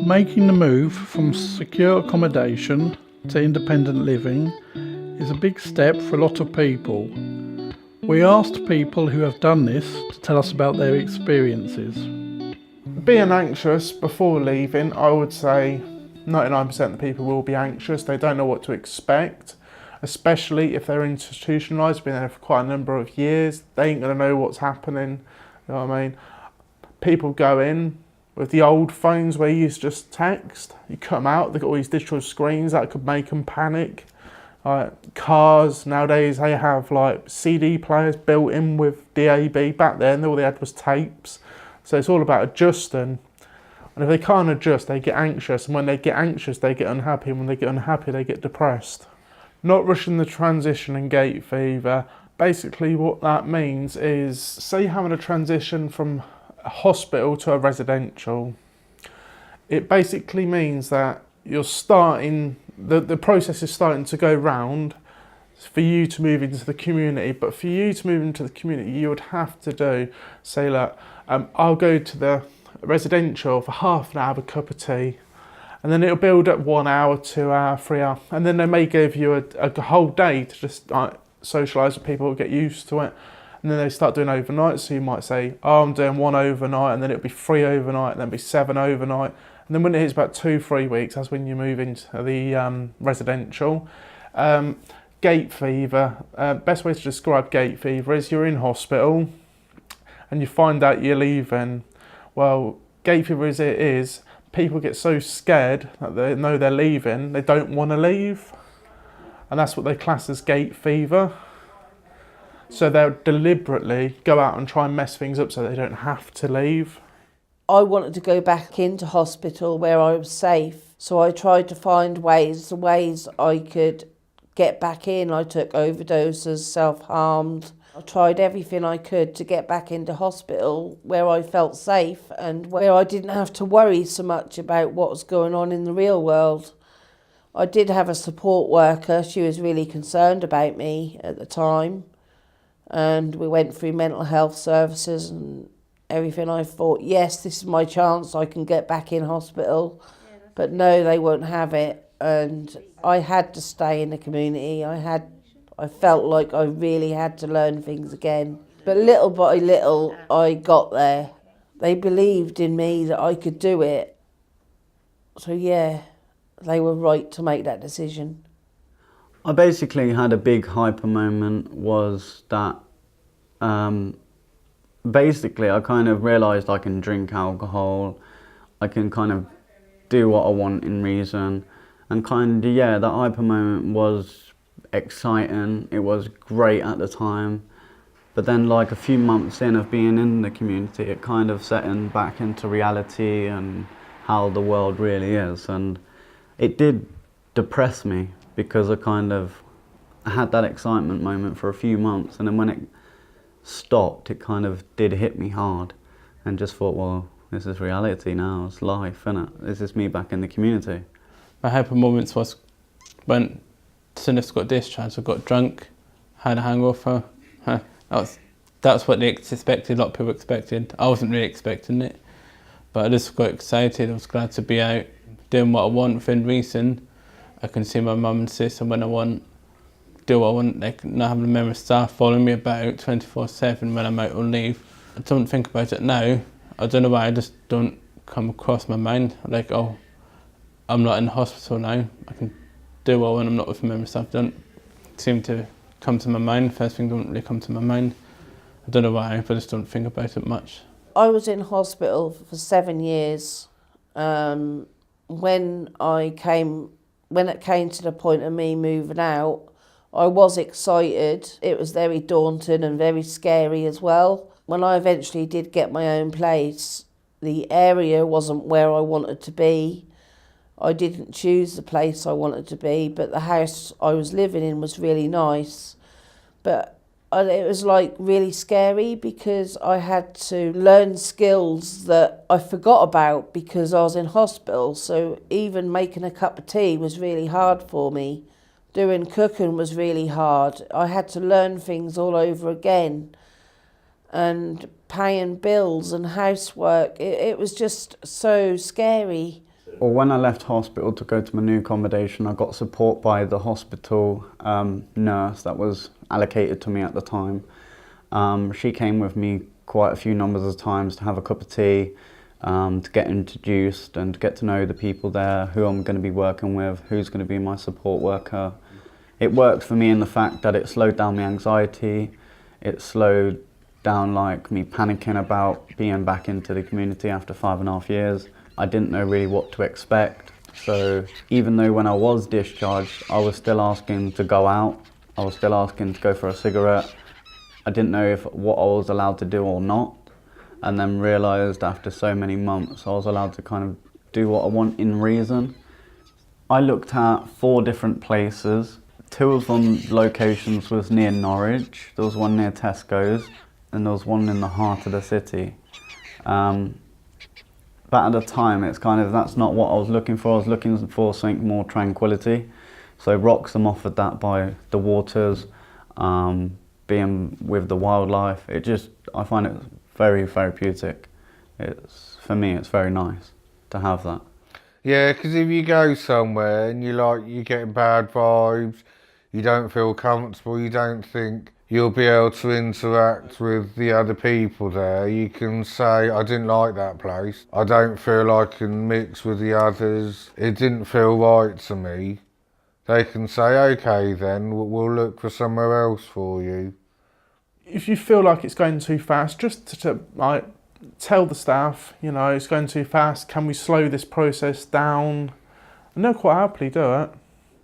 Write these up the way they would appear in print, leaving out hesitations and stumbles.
Making the move from secure accommodation to independent living is a big step for a lot of people. We asked people who have done this to tell us about their experiences. Being anxious before leaving, I would say 99% of people will be anxious. They don't know what to expect, especially if they're institutionalised, been there for quite a number of years. They ain't going to know what's happening, you know what I mean? People go in with the old phones where you used to just text, you cut them out, they've got all these digital screens that could make them panic. Cars, nowadays they have like CD players built in with DAB. Back then all they had was tapes. So it's all about adjusting. And if they can't adjust, they get anxious. And when they get anxious, they get unhappy. And when they get unhappy, they get depressed. Not rushing the transition and gate fever. Basically what that means is, say you're having a transition from a hospital to a residential. It basically means that you're starting, the process is starting to go round for you to move into the community. But for you to move into the community, you would have to do, say, look, I'll go to the residential for half an hour, have a cup of tea, and then it'll build up 1 hour, 2 hour, 3 hour, and then they may give you a whole day to just socialise with people, get used to it. And then they start doing overnight, so you might say, oh, I'm doing 1 overnight, and then it'll be 3 overnight, and then it'll be 7 overnight. And then when it hits about 2-3 weeks, that's when you move into the residential. Gate fever, best way to describe gate fever is you're in hospital and you find out you're leaving. Well, gate fever as it is, people get so scared that they know they're leaving, they don't want to leave. And that's what they class as gate fever. So they'll deliberately go out and try and mess things up so they don't have to leave. I wanted to go back into hospital where I was safe. So I tried to find the ways I could get back in. I took overdoses, self-harmed. I tried everything I could to get back into hospital where I felt safe and where I didn't have to worry so much about what was going on in the real world. I did have a support worker. She was really concerned about me at the time. And we went through mental health services and everything. I thought, yes, this is my chance, I can get back in hospital. But no, they won't have it. And I had to stay in the community. I felt like I really had to learn things again. But little by little, I got there. They believed in me that I could do it. So yeah, they were right to make that decision. I basically had a big hyper moment, was that basically I kind of realised I can drink alcohol, I can kind of do what I want in reason, and kind of, yeah, that hyper moment was exciting, it was great at the time, but then like a few months in of being in the community, it kind of setting back into reality and how the world really is, and it did depress me. Because I had that excitement moment for a few months, and then when it stopped, it kind of did hit me hard, and just thought, well, this is reality now, it's life, innit? This is me back in the community. My happy moments was when as soon as I got discharged, I got drunk, had a hangover. That's what they expected, a lot of people expected. I wasn't really expecting it, but I just got excited. I was glad to be out, doing what I want within reason. I can see my mum and sister when I want, do what I want, like not having a member of staff following me about 24/7 when I'm out on leave. I don't think about it now. I don't know why, I just don't come across my mind. Like, oh, I'm not in hospital now, I can do what I want, I'm not with a member of staff. Don't seem to come to my mind. First thing don't really come to my mind. I don't know why, but I just don't think about it much. I was in hospital for 7 years. When it came to the point of me moving out, I was excited. It was very daunting and very scary as well. When I eventually did get my own place, the area wasn't where I wanted to be. I didn't choose the place I wanted to be, but the house I was living in was really nice. But it was like really scary because I had to learn skills that I forgot about because I was in hospital. So even making a cup of tea was really hard for me. Doing cooking was really hard. I had to learn things all over again. And paying bills and housework, it was just so scary. Well, when I left hospital to go to my new accommodation, I got support by the hospital nurse that was allocated to me at the time. She came with me quite a few numbers of times to have a cup of tea, to get introduced and to get to know the people there, who I'm going to be working with, who's going to be my support worker. It worked for me in the fact that it slowed down my anxiety, it slowed down like me panicking about being back into the community after 5.5 years. I didn't know really what to expect. So even though when I was discharged, I was still asking to go out, I was still asking to go for a cigarette. I didn't know if what I was allowed to do or not. And then realised after so many months, I was allowed to kind of do what I want in reason. I looked at 4 different places. 2 of them locations was near Norwich. There was one near Tesco's, and there was one in the heart of the city. But at the time, it's kind of, that's not what I was looking for. I was looking for something more tranquility. So Wroxham offered that by the waters, being with the wildlife. I find it very therapeutic. For me, it's very nice to have that. Yeah, because if you go somewhere and you're getting bad vibes, you don't feel comfortable, you don't think you'll be able to interact with the other people there, you can say, I didn't like that place. I don't feel I can mix with the others. It didn't feel right to me. They can say, okay then, we'll look for somewhere else for you. If you feel like it's going too fast, just to like tell the staff, it's going too fast, can we slow this process down? And they'll quite happily do it.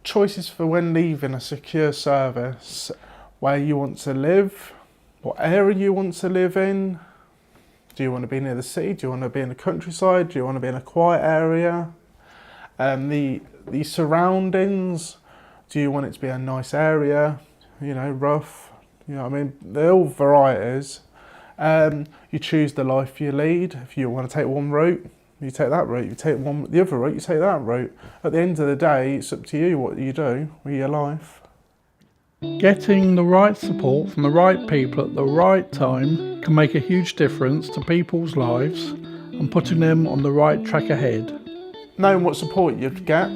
Choices for when leaving a secure service: where you want to live, what area you want to live in. Do you want to be near the city? Do you want to be in the countryside? Do you want to be in a quiet area? The surroundings. Do you want it to be a nice area? Rough. They're all varieties. You choose the life you lead. If you want to take one route, you take that route. You take the other route, you take that route. At the end of the day, it's up to you what you do with your life. Getting the right support from the right people at the right time can make a huge difference to people's lives and putting them on the right track ahead. Knowing what support you'd get.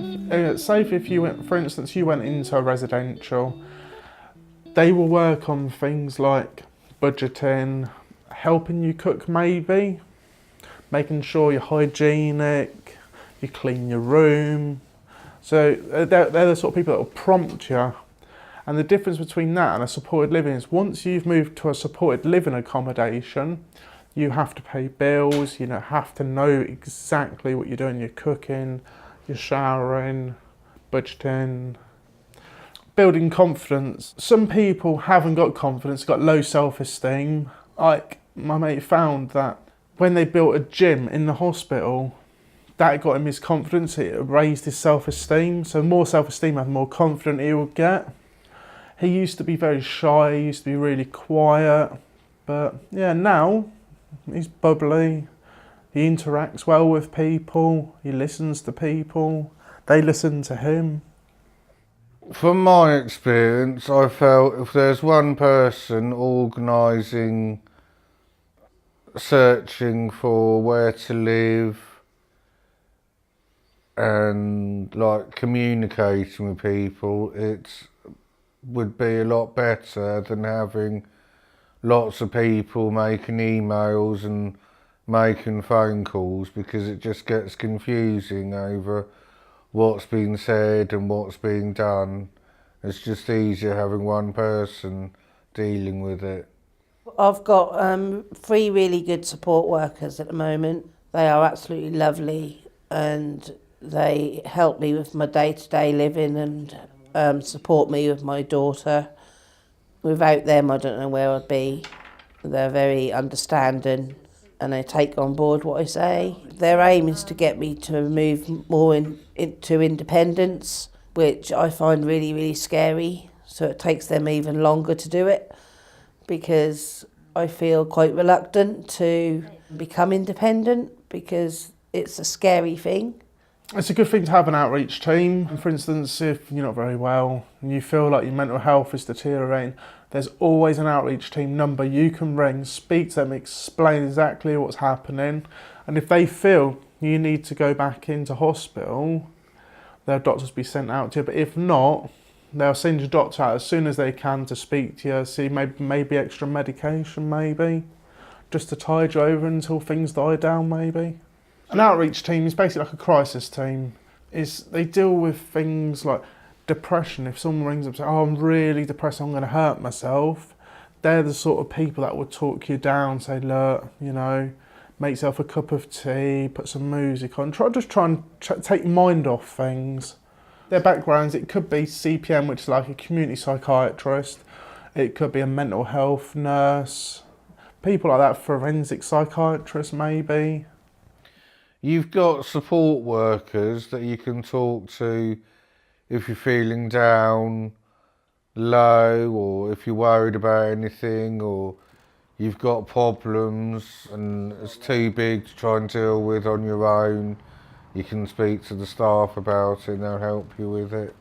Say if you went, for instance, you went into a residential, they will work on things like budgeting, helping you cook maybe, making sure you're hygienic, you clean your room. So they're the sort of people that will prompt you. And the difference between that and a supported living is once you've moved to a supported living accommodation, you have to pay bills, you have to know exactly what you're doing, you're cooking, you're showering, budgeting, building confidence. Some people haven't got confidence, got low self-esteem. Like my mate found that when they built a gym in the hospital, that got him his confidence, it raised his self-esteem. So more self-esteem and more confident he would get. He used to be very shy, he used to be really quiet, but yeah, now he's bubbly, he interacts well with people, he listens to people, they listen to him. From my experience, I felt if there's one person organising, searching for where to live and communicating with people, it would be a lot better than having lots of people making emails and making phone calls, because it just gets confusing over what's being said and what's being done. It's just easier having one person dealing with it. I've got 3 really good support workers at the moment. They are absolutely lovely and they help me with my day-to-day living and support me with my daughter. Without them, I don't know where I'd be. They're very understanding and they take on board what I say. Their aim is to get me to move more into independence, which I find really, really scary. So it takes them even longer to do it because I feel quite reluctant to become independent because it's a scary thing. It's a good thing to have an outreach team. For instance, if you're not very well and you feel like your mental health is deteriorating, there's always an outreach team number you can ring, speak to them, explain exactly what's happening. And if they feel you need to go back into hospital, their doctors will be sent out to you. But if not, they'll send your doctor out as soon as they can to speak to you, see maybe extra medication, maybe, just to tide you over until things die down, maybe. An outreach team is basically like a crisis team. They deal with things like depression. If someone rings up and says, "Oh, I'm really depressed, I'm going to hurt myself," they're the sort of people that would talk you down, say, "Look, make yourself a cup of tea, put some music on, try and take your mind off things." Their backgrounds, it could be CPN, which is like a community psychiatrist. It could be a mental health nurse. People like that, forensic psychiatrists maybe. You've got support workers that you can talk to if you're feeling down, low, or if you're worried about anything, or you've got problems and it's too big to try and deal with on your own. You can speak to the staff about it and they'll help you with it.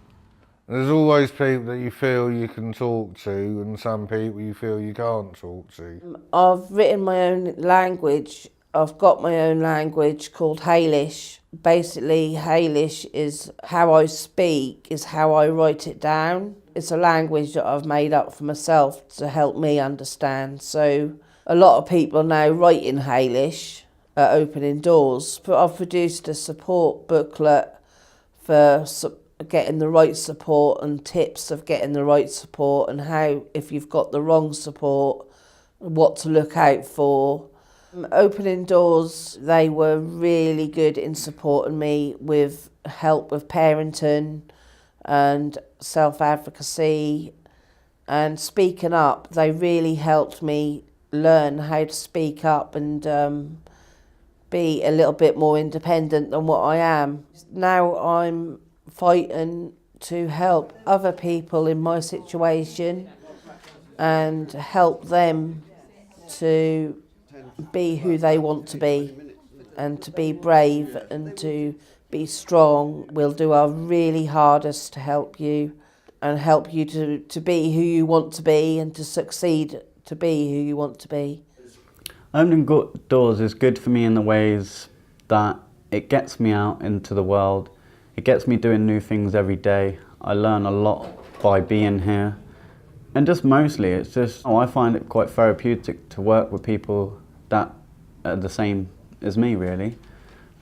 There's always people that you feel you can talk to and some people you feel you can't talk to. I've written my own language. I've got my own language called Haelish. Basically, Haelish is how I speak, is how I write it down. It's a language that I've made up for myself to help me understand. So a lot of people now write in Haelish at Opening Doors, but I've produced a support booklet for getting the right support and tips of getting the right support and how, if you've got the wrong support, what to look out for. Opening Doors, they were really good in supporting me with help with parenting and self-advocacy and speaking up. They really helped me learn how to speak up and be a little bit more independent than what I am. Now I'm fighting to help other people in my situation and help them to be who they want to be and to be brave and to be strong. We'll do our really hardest to help you and help you to be who you want to be and to succeed to be who you want to be. Opening Doors is good for me in the ways that it gets me out into the world. It gets me doing new things every day. I learn a lot by being here. And just mostly, it's just, I find it quite therapeutic to work with people that are the same as me, really.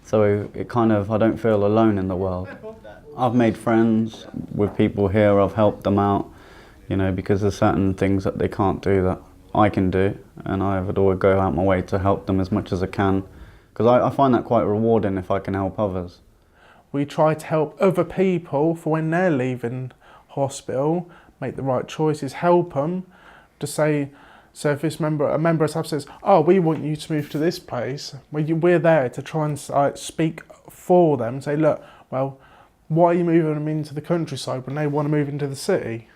So it kind of, I don't feel alone in the world. I've made friends with people here, I've helped them out, because there's certain things that they can't do that I can do, and I would always go out my way to help them as much as I can, because I find that quite rewarding if I can help others. We try to help other people for when they're leaving hospital, make the right choices, help them to say, so if a member of staff says, "Oh, we want you to move to this place," we're there to try and speak for them, say, "Look, well, why are you moving them into the countryside when they want to move into the city?"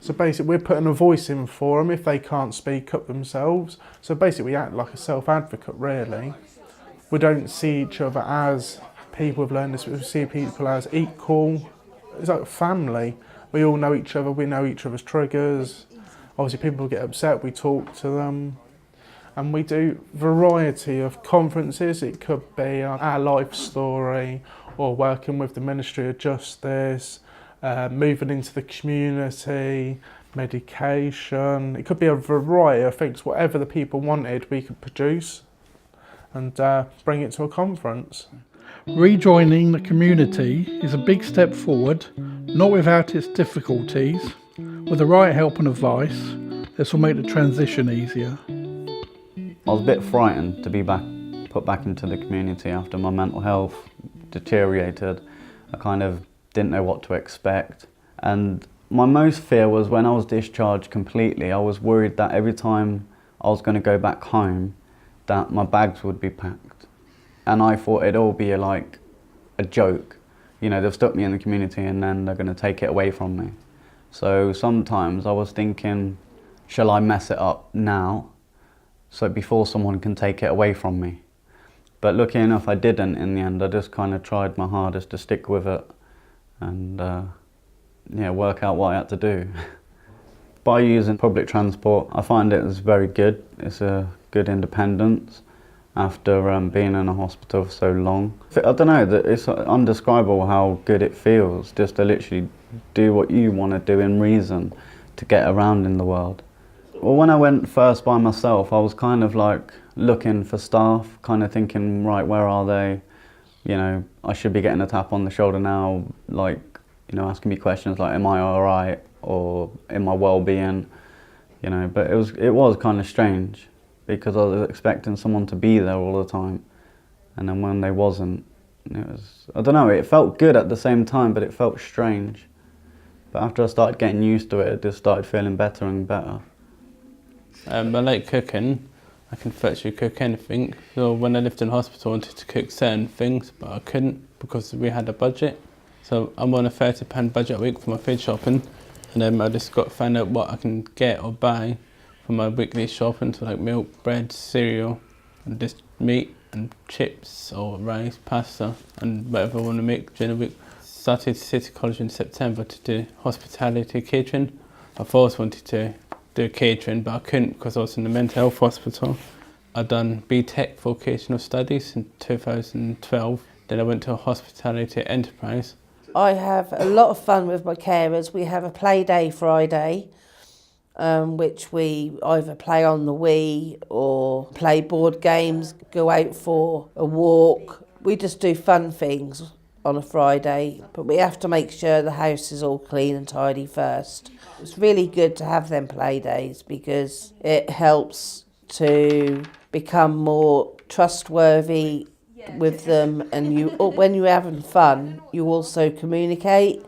So basically we're putting a voice in for them if they can't speak up themselves. So basically we act like a self-advocate, really. We don't see each other as people with learning disabilities, we see people as equal. It's like family. We all know each other, we know each other's triggers. Obviously people get upset, we talk to them. And we do a variety of conferences. It could be our life story, or working with the Ministry of Justice, moving into the community, medication. It could be a variety of things. Whatever the people wanted, we could produce and bring it to a conference. Rejoining the community is a big step forward, not without its difficulties. With the right help and advice, this will make the transition easier. I was a bit frightened to be put back into the community after my mental health deteriorated. I kind of didn't know what to expect. And my most fear was when I was discharged completely, I was worried that every time I was going to go back home, that my bags would be packed. And I thought it'd all be like a joke. They've stuck me in the community and then they're going to take it away from me. So sometimes I was thinking, shall I mess it up now, so before someone can take it away from me? But lucky enough I didn't in the end. I just kind of tried my hardest to stick with it and yeah, work out what I had to do. By using public transport, I find it is very good. It's a good independence after being in a hospital for so long. I don't know, it's undescribable how good it feels just to literally do what you want to do in reason to get around in the world. Well, when I went first by myself, I was kind of like looking for staff, kind of thinking, right, where are they? You know, I should be getting a tap on the shoulder now, like, you know, asking me questions like, am I all right? Or in my well-being, you know, but it was kind of strange because I was expecting someone to be there all the time, and then when they wasn't, it was, I don't know, it felt good at the same time, but it felt strange. But after I started getting used to it, it just started feeling better and better. I like cooking. I can virtually cook anything. So when I lived in hospital, I wanted to cook certain things, but I couldn't because we had a budget. So I'm on a £30 budget a week for my food shopping. And then I just got to find out what I can get or buy for my weekly shopping, so like milk, bread, cereal, and just meat and chips or rice, pasta, and whatever I want to make during the week. Started City College in September to do hospitality catering. I first wanted to do catering, but I couldn't because I was in the mental health hospital. I'd done BTEC vocational studies in 2012. Then I went to a hospitality enterprise. I have a lot of fun with my carers. We have a play day Friday, which we either play on the Wii or play board games, go out for a walk. We just do fun things on a Friday, but we have to make sure the house is all clean and tidy first. It's really good to have them play days because it helps to become more trustworthy with them, and you, when you're having fun, you also communicate,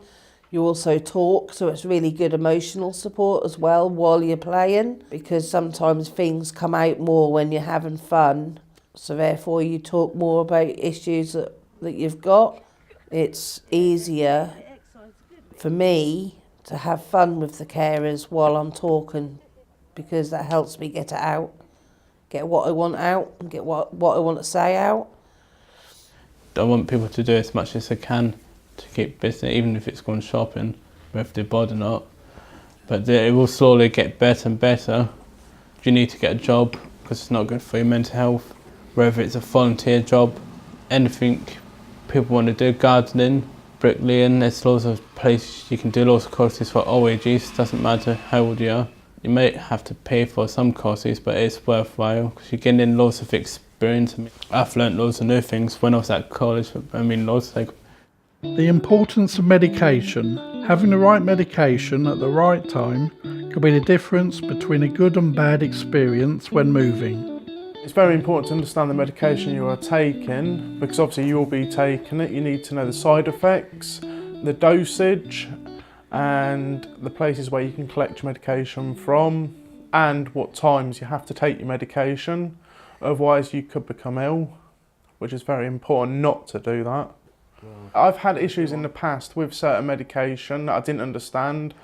you also talk, so it's really good emotional support as well while you're playing, because sometimes things come out more when you're having fun, so therefore you talk more about issues that you've got. It's easier for me to have fun with the carers while I'm talking, because that helps me get it out, get what I want out and get what I want to say out. I want people to do as much as they can to keep busy, even if it's going shopping, whether they're bored or not. But it will slowly get better and better. You need to get a job because it's not good for your mental health. Whether it's a volunteer job, anything people want to do, gardening, bricklaying, there's loads of places you can do lots of courses for all ages, doesn't matter how old you are. You might have to pay for some courses, but it's worthwhile because you're getting loads of experience. I've learnt loads of new things when I was at college. Loads like. The importance of medication. Having the right medication at the right time could be the difference between a good and bad experience when moving. It's very important to understand the medication you are taking, because obviously you will be taking it. You need to know the side effects, the dosage, and the places where you can collect your medication from, and what times you have to take your medication. Otherwise you could become ill, which is very important not to do that. I've had issues in the past with certain medication that I didn't understand.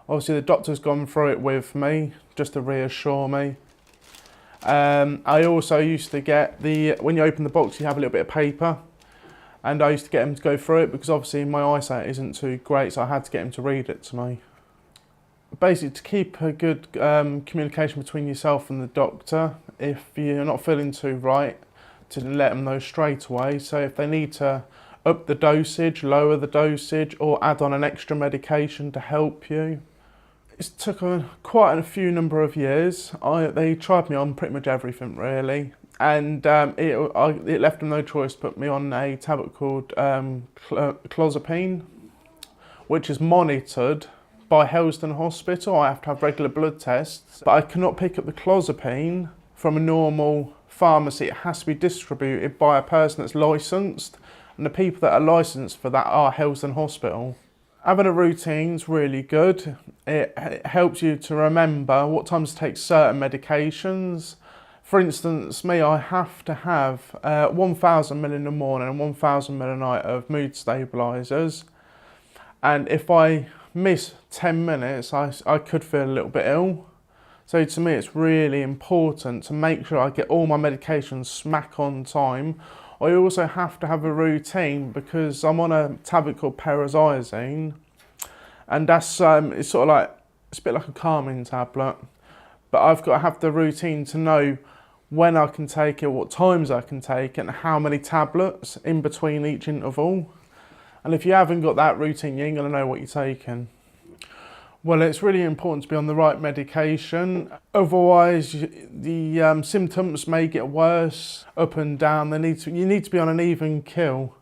Obviously the doctor's gone through it with me just to reassure me. I also used to get when you open the box you have a little bit of paper, and I used to get him to go through it because obviously my eyesight isn't too great, so I had to get him to read it to me. Basically, to keep a good communication between yourself and the doctor, if you're not feeling too right, to let them know straight away. So if they need to up the dosage, lower the dosage, or add on an extra medication to help you. It took quite a few number of years. They tried me on pretty much everything really, and it left them no choice to put me on a tablet called clozapine, which is monitored by Helston Hospital. I have to have regular blood tests, but I cannot pick up the clozapine from a normal pharmacy. It has to be distributed by a person that's licensed, and the people that are licensed for that are Helston Hospital. Having a routine's really good. It helps you to remember what times to take certain medications. For instance, me, I have to have 1,000 ml in the morning and 1,000 ml a night of mood stabilisers. And if I miss 10 minutes, I could feel a little bit ill. So to me it's really important to make sure I get all my medications smack on time. I also have to have a routine because I'm on a tablet called Perazine, and that's it's sort of like, it's a bit like a calming tablet, but I've got to have the routine to know when I can take it, what times I can take it, and how many tablets in between each interval. And if you haven't got that routine, you ain't gonna know what you're taking. Well, it's really important to be on the right medication. Otherwise, the symptoms may get worse, up and down. You need to be on an even kill,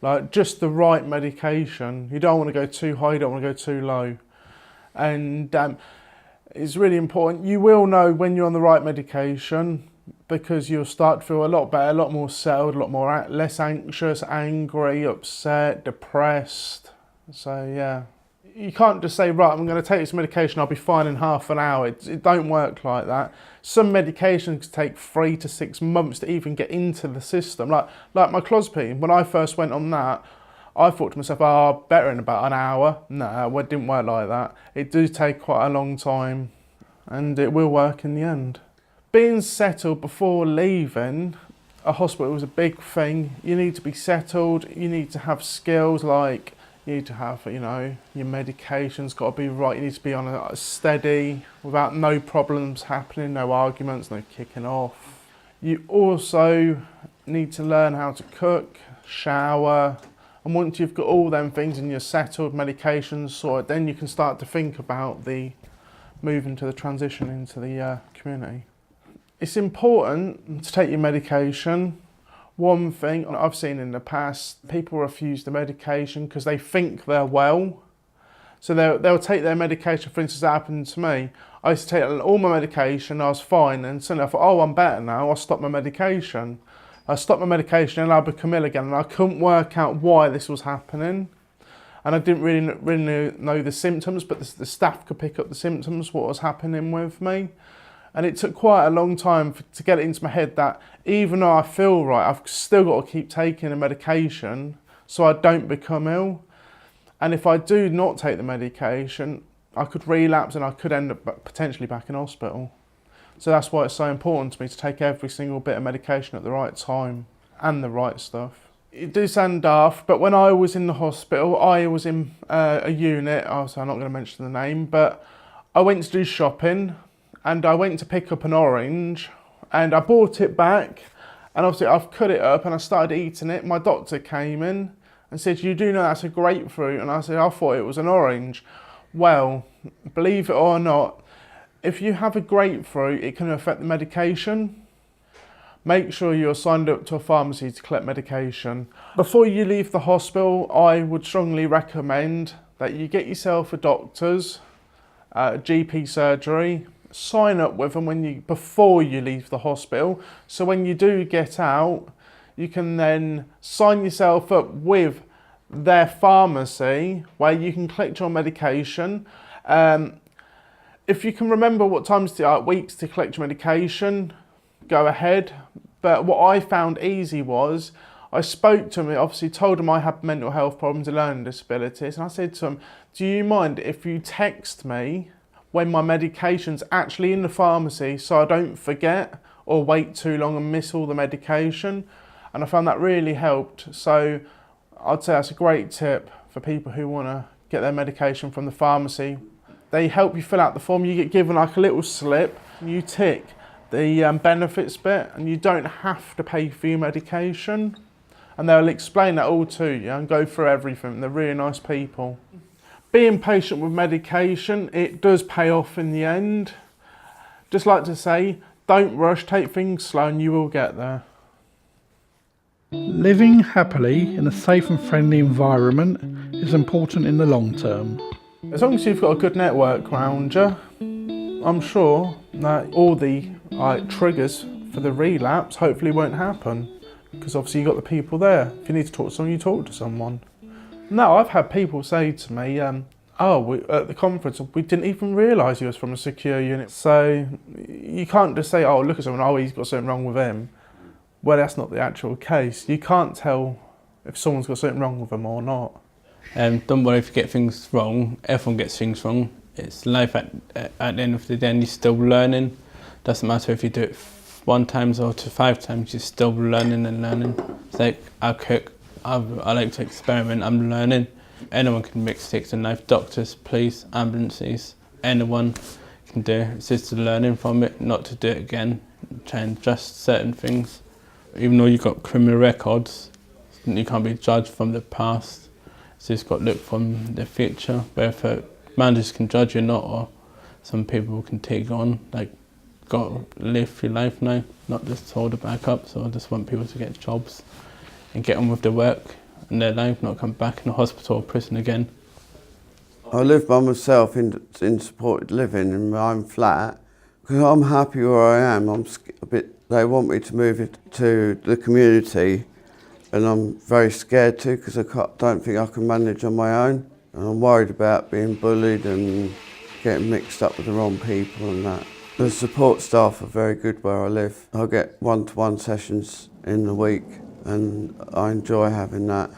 like just the right medication. You don't want to go too high, you don't want to go too low. And it's really important. You will know when you're on the right medication because you'll start to feel a lot better, a lot more settled, a lot more less anxious, angry, upset, depressed. So yeah. You can't just say, right, I'm going to take this medication, I'll be fine in half an hour. It don't work like that. Some medications take 3 to 6 months to even get into the system. Like my clozapine, when I first went on that, I thought to myself, oh, better in about an hour. No, it didn't work like that. It does take quite a long time, and it will work in the end. Being settled before leaving a hospital is a big thing. You need to be settled, you need to have skills like, you need to have, you know, your medication's got to be right. You need to be on a steady, without no problems happening, no arguments, no kicking off. You also need to learn how to cook, shower, and once you've got all them things and you're settled, medications sorted, then you can start to think about the moving to the transition into the community. It's important to take your medication. One thing I've seen in the past, people refuse the medication because they think they're well. So they'll take their medication. For instance, that happened to me. I used to take all my medication, I was fine, and suddenly I thought, oh, I'm better now, I'll stop my medication. I stopped my medication and I became ill again, and I couldn't work out why this was happening. And I didn't really know the symptoms, but the staff could pick up the symptoms, what was happening with me. And it took quite a long time to get it into my head that even though I feel right, I've still got to keep taking the medication so I don't become ill. And if I do not take the medication, I could relapse and I could end up potentially back in hospital. So that's why it's so important to me to take every single bit of medication at the right time and the right stuff. It does sound daft, but when I was in the hospital, I was in a unit, I'm not going to mention the name, but I went to do shopping. And I went to pick up an orange and I brought it back, and obviously I've cut it up and I started eating it. My doctor came in and said, you do know that's a grapefruit? And I said, I thought it was an orange. Well, believe it or not, if you have a grapefruit, it can affect the medication. Make sure you're signed up to a pharmacy to collect medication. Before you leave the hospital, I would strongly recommend that you get yourself a doctor's, GP surgery. Sign up with them before you leave the hospital, so when you do get out, you can then sign yourself up with their pharmacy where you can collect your medication. If you can remember what times weeks to collect your medication, go ahead. But what I found easy was, I spoke to him, obviously told him I had mental health problems and learning disabilities, and I said to him, do you mind if you text me when my medication's actually in the pharmacy so I don't forget or wait too long and miss all the medication? And I found that really helped. So I'd say that's a great tip for people who want to get their medication from the pharmacy. They help you fill out the form. You get given like a little slip, you tick the benefits bit, and you don't have to pay for your medication. And they'll explain that all to you and go through everything. They're really nice people. Being patient with medication, it does pay off in the end. Just like to say, don't rush, take things slow and you will get there. Living happily in a safe and friendly environment is important in the long term. As long as you've got a good network around you, I'm sure that all the triggers for the relapse hopefully won't happen, because obviously you've got the people there. If you need to talk to someone, you talk to someone. No, I've had people say to me, at the conference, we didn't even realise he was from a secure unit. So you can't just say, oh, look at someone, oh, he's got something wrong with him. Well, that's not the actual case. You can't tell if someone's got something wrong with them or not. Don't worry if you get things wrong. Everyone gets things wrong. It's life at the end of the day, and you're still learning. Doesn't matter if you do it 1 time or to 5 times, you're still learning and learning. It's like I cook, I like to experiment, I'm learning. Anyone can make mistakes in life, doctors, police, ambulances, anyone can do it. It's just learning from it, not to do it again, try and adjust certain things. Even though you've got criminal records, you can't be judged from the past, so you've got to look from the future, whether managers can judge you or not, or some people can take on, like, got to live your life now, not just hold it back up. So I just want people to get jobs and get on with their work and their life, not come back in a hospital or prison again. I live by myself in supported living in my own flat because I'm happy where I am. They want me to move it to the community, and I'm very scared to because don't think I can manage on my own. And I'm worried about being bullied and getting mixed up with the wrong people and that. The support staff are very good where I live. I get one-to-one sessions in the week and I enjoy having that.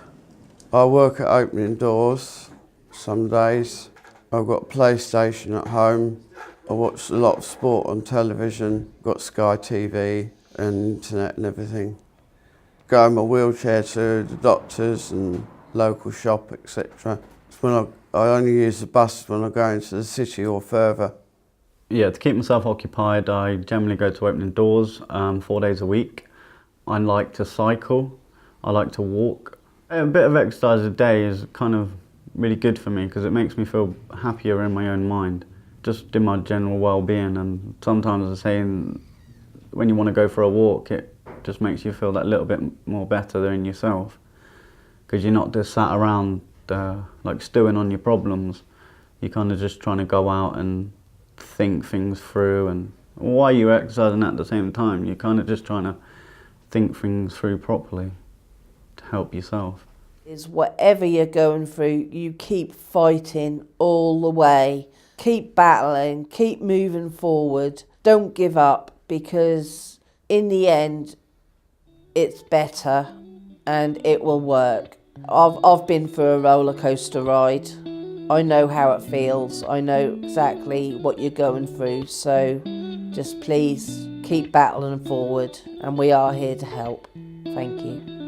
I work at opening doors some days. I've got a PlayStation at home. I watch a lot of sport on television. Got Sky TV and internet and everything. Go in my wheelchair to the doctors and local shop, etc. I only use the bus when I go into the city or further. Yeah, to keep myself occupied, I generally go to opening doors 4 days a week. I like to cycle, I like to walk. A bit of exercise a day is kind of really good for me because it makes me feel happier in my own mind, just in my general well-being. And sometimes I say when you want to go for a walk, it just makes you feel that little bit more better in yourself because you're not just sat around like stewing on your problems. You're kind of just trying to go out and think things through, and while you're exercising at the same time, you're kind of just trying to think things through properly to help yourself. Is whatever you're going through, you keep fighting all the way. Keep battling, keep moving forward. Don't give up, because in the end, it's better and it will work. I've been through a roller coaster ride. I know how it feels. I know exactly what you're going through. So just please keep battling forward, and we are here to help. Thank you.